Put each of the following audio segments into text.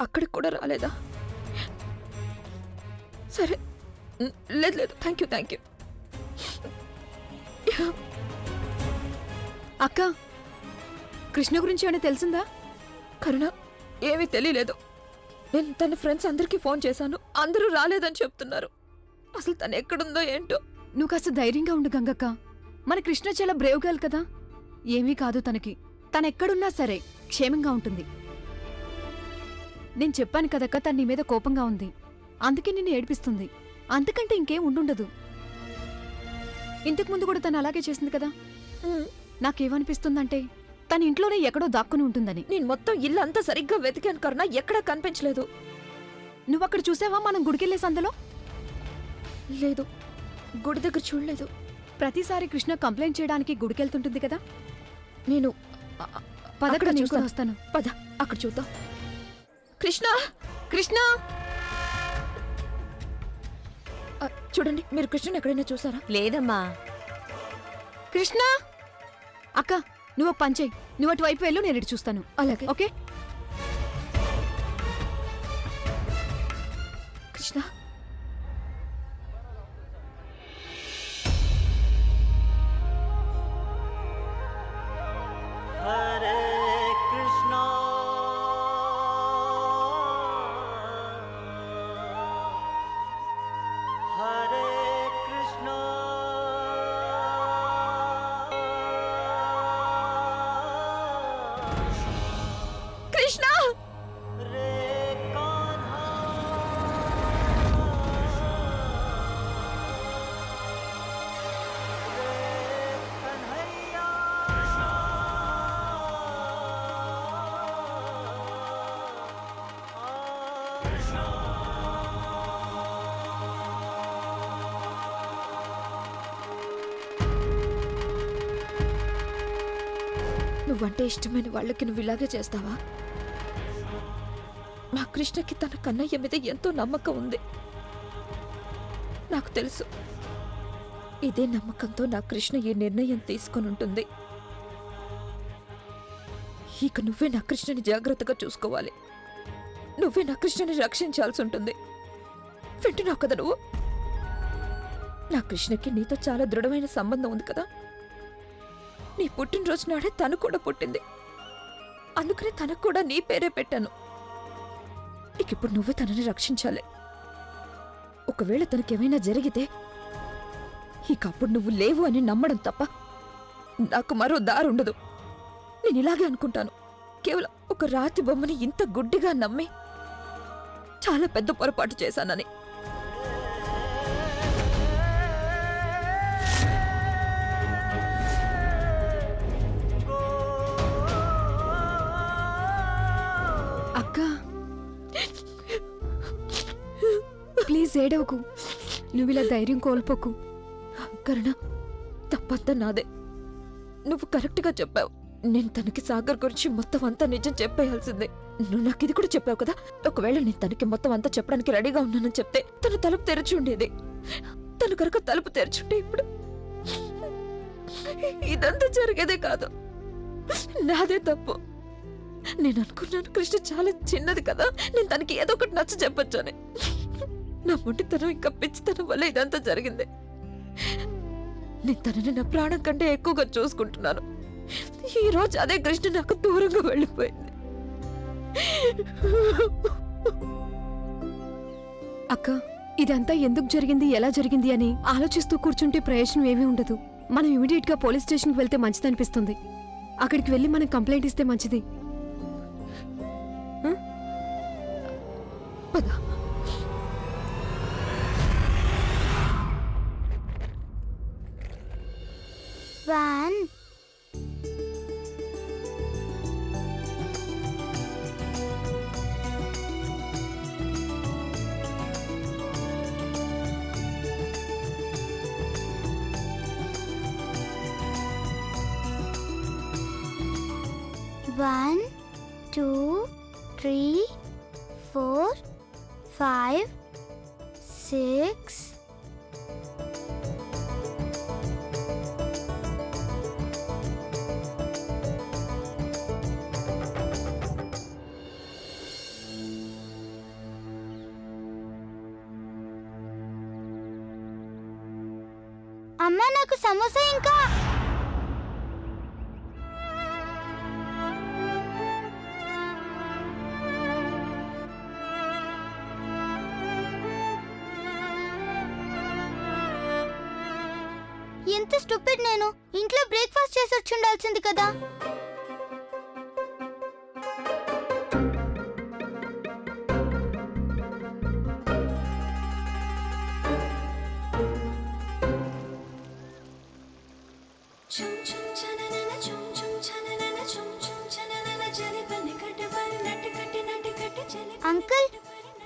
అక్కడికి కూడా రాలేదా? సరే, లేదు లేదు, థ్యాంక్ యూ. అక్క, కృష్ణ గురించి ఏమైనా తెలిసిందా? కరుణ, ఏమీ తెలియలేదు. నేను తన ఫ్రెండ్స్ అందరికీ ఫోన్ చేశాను, అందరూ రాలేదని చెప్తున్నారు. అసలు తను ఎక్కడుందో ఏంటో. నువ్వు కాస్త ధైర్యంగా ఉండు గంగక్క. మన కృష్ణ చాలా బ్రేవ్ గర్ల్ కదా, ఏమీ కాదు తనకి. తనెక్కడున్నా సరే క్షేమంగా ఉంటుంది. నేను చెప్పాను కదక్క, తన నీ మీద కోపంగా ఉంది, అందుకే నిన్ను ఏడిపిస్తుంది. అంతకంటే ఇంకేం ఉండుండదు. ఇంతకుముందు కూడా తను అలాగే చేసింది కదా. నాకేమనిపిస్తుందంటే తన ఇంట్లోనే ఎక్కడో దాక్కుని ఉంటుందని. నేను మొత్తం ఇల్లు అంతా సరిగ్గా వెతికాను కరుణ, ఎక్కడా కనిపించలేదు. నువ్వక్కడ చూసావా మనం గుడికెళ్లే సందులో? లేదు, గుడి దగ్గర చూడలేదు. ప్రతిసారి కృష్ణ కంప్లైంట్ చేయడానికి గుడికెళ్తుంటుంది కదా. నేను పదక్కడ నేను వస్తాను. పద, అక్కడ చూద్దాం. కృష్ణ, కృష్ణ! చూడండి, మీరు కృష్ణని ఎక్కడైనా చూసారా? లేదమ్మా. కృష్ణ! అక్క, నువ్వు ఒక పని చెయ్యి, నువ్వు అటువైపు వెళ్ళు, నేను ఇటు చూస్తాను. అలాగే. ఓకే కృష్ణ, హరే కృష్ణ హరే కృష్ణ కృష్ణ! రే కాన్హా రే కన్హయ్యా నువ్వంటే ఇష్టమైన వాళ్ళకి నువ్వు ఇలాగే చేస్తావా? నా కృష్ణకి తన కన్నయ్య మీద ఎంతో నమ్మకం ఉంది. నాకు తెలుసు, ఇదే నమ్మకంతో నా కృష్ణ ఈ నిర్ణయం తీసుకొని ఉంటుంది. ఇక నువ్వే నా కృష్ణని జాగ్రత్తగా చూసుకోవాలి. నువ్వే నా కృష్ణని రక్షించాల్సి ఉంటుంది. వింటున్నావు కదా నువ్వు? నా కృష్ణకి నీతో చాలా దృఢమైన సంబంధం ఉంది కదా. నీ పుట్టినరోజు నాడే తను కూడా పుట్టింది, అందుకనే తనకు కూడా నీ పేరే పెట్టాను. ఇక ఇప్పుడు నువ్వే తనని రక్షించాలి. ఒకవేళ తనకేమైనా జరిగితే ఇక అప్పుడు నువ్వు లేవు అని నమ్మడం తప్ప నాకు మరో దారుండదు. నేను ఇలాగే అనుకుంటాను. కేవలం ఒక రాతి బొమ్మని ఇంత గుడ్డిగా నమ్మి చాలా పెద్ద పొరపాటు చేశానని. అక్క, ప్లీజ్ ఏడవకు, నువ్విలా ధైర్యం కోల్పోకు. కరుణ, తప్పంతా నాదే. నువ్వు కరెక్ట్గా చెప్పావు. నేను తనకి సాగర్ గురించి మొత్తం అంతా నిజం చెప్పేయాల్సిందే. నువ్వు నాకు ఇది కూడా చెప్పావు కదా, ఒకవేళ నేను తనకి మొత్తం అంతా చెప్పడానికి రెడీగా ఉన్నానని చెప్తే తను తలుపు తెరిచి ఉండేది. తను కనుక తలుపు తెరిచుంటే ఇప్పుడు ఇదంతా జరిగేదే కాదు. నాదే తప్పు. నేను అనుకున్నాను కృష్ణ చాలా చిన్నది కదా, నేను తనకి ఏదో ఒకటి నచ్చ చెప్పొచ్చు అని. నా మొండితనం ఇంకా పిచ్చితనం వల్ల ఇదంతా జరిగింది. నేను తనని నా ప్రాణం కంటే ఎక్కువగా చూసుకుంటున్నాను. ఈ రోజు అదే కృష్ణ నాకు దూరంగా వెళ్ళిపోయింది. అక్క, ఇదంతా ఎందుకు జరిగింది, ఎలా జరిగింది అని ఆలోచిస్తూ కూర్చుంటే ప్రయోజనం ఏమీ ఉండదు. మనం ఇమీడియట్ గా పోలీస్ స్టేషన్కి వెళ్తే మంచిదనిపిస్తుంది. అక్కడికి వెళ్ళి మనం కంప్లైంట్ ఇస్తే మంచిది. పద. One, one, two, three, 4, 5, 6. అమ్మా నాకు సమోసా ఇంకా ఎంత స్టూపిడ్ నేను ఇంట్లో బ్రేక్ఫాస్ట్ చేసి వచ్చి ఉండాల్సింది కదా. అంకుల్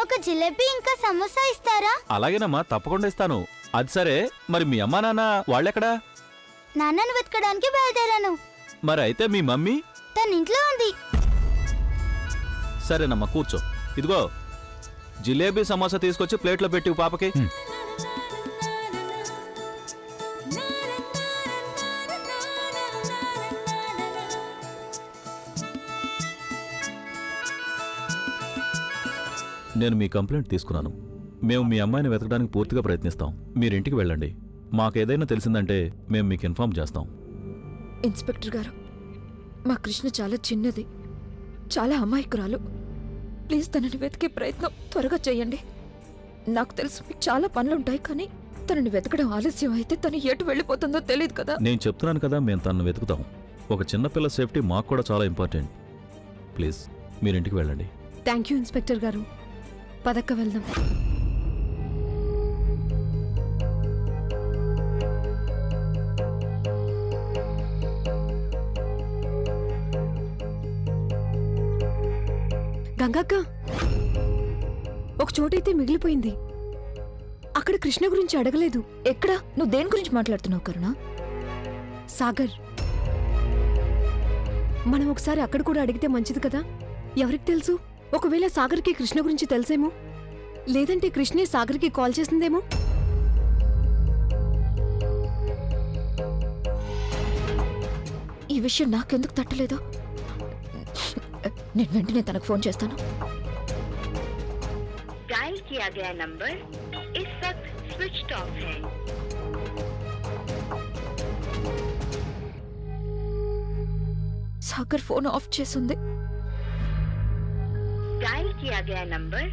ఒక జిలేబీ ఇంకా సమోసా ఇస్తారా? అలాగేనమ్మా, తప్పకుండా ఇస్తాను. అది సరే, మరి మీ అమ్మా నాన్న వాళ్ళెక్కడా? నాన్నను వెతకడానికి బయలుదేరాను. మరి అయితే మీ మమ్మీ? తన ఇంట్లో ఉంది. సరేనమ్మా, కూర్చో. ఇదిగో జిలేబీ సమోసా తీసుకొచ్చి ప్లేట్లో పెట్టి పాపకి. నేను మీ కంప్లైంట్ తీసుకున్నాను. మేము మీ అమ్మాయిని వెతకడానికి పూర్తిగా ప్రయత్నిస్తాం. మీరింటికి వెళ్ళండి. మాకేదైనా తెలిసిందంటే మేము మీకు ఇన్ఫార్మ్ చేస్తాం. ఇన్స్పెక్టర్ గారు, మా కృష్ణ చాలా చిన్నది, చాలా అమాయకురాలు. ప్లీజ్ తనని వెతికే ప్రయత్నం త్వరగా చేయండి. నాకు తెలుసు మీకు చాలా పనులుంటాయి, కానీ తనని వెతకడం ఆలస్యం అయితే తను ఎటు వెళ్ళిపోతుందో తెలియదు కదా. నేను చెప్తున్నాను కదా, మేము తనను వెతుకుతాం. ఒక చిన్నపిల్ల సేఫ్టీ మాకు కూడా చాలా ఇంపార్టెంట్. ప్లీజ్ మీరింటికి వెళ్ళండి. థ్యాంక్ యూ ఇన్స్పెక్టర్ గారు. పదక్క వెళ్దాం. గంగక్క, ఒక చోటైతే మిగిలిపోయింది. అక్కడ కృష్ణ గురించి అడగలేదు. ఎక్కడా? నువ్వు దేని గురించి మాట్లాడుతున్నావు కరుణ? సాగర్. మనం ఒకసారి అక్కడ కూడా అడిగితే మంచిది కదా. ఎవరికి తెలుసు, ఒకవేళ సాగర్కి కృష్ణ గురించి తెలుసేమో, లేదంటే కృష్ణే సాగర్కి కాల్ చేసిందేమో. ఈ విషయం నాకెందుకు తట్టలేదో. నేను వెంటనే తనకు ఫోన్ చేస్తాను. डायल किया गया नंबर इस वक्त स्विच्ड ऑफ है। సాగర్ ఫోన్ ఆఫ్ చేసింది. डायल किया गया नंबर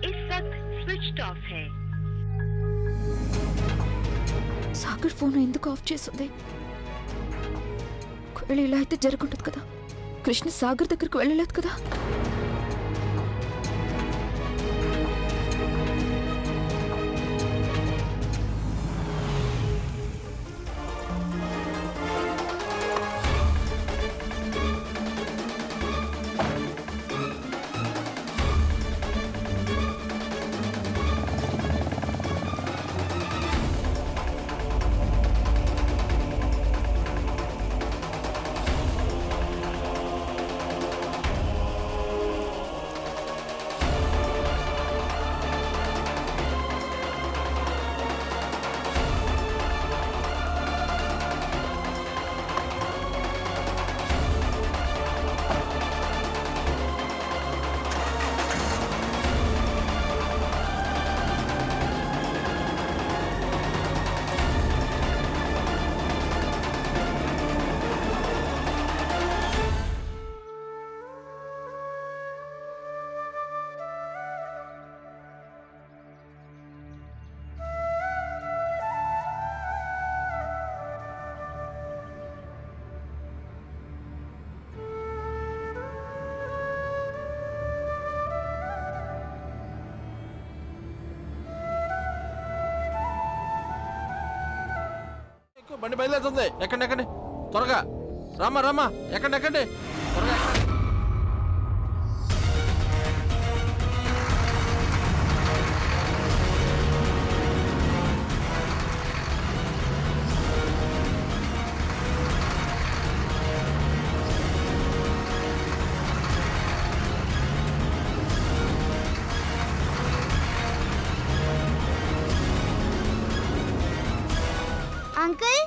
इस वक्त स्विच्ड ऑफ है। సాగర్ ఫోన్ ఎందుకు ఆఫ్ చేసింది? ఒకవేళ ఇలా అయితే జరుగుండదు కదా. కృష్ణ సాగర్ దగ్గరికి వెళ్ళలేదు కదా. బండి బయలుదేరుతుంది. ఎక్కండి ఎక్కండి, త్వరగా రామా రామా, ఎక్కండి ఎక్కండి త్వరగా. అంకుల్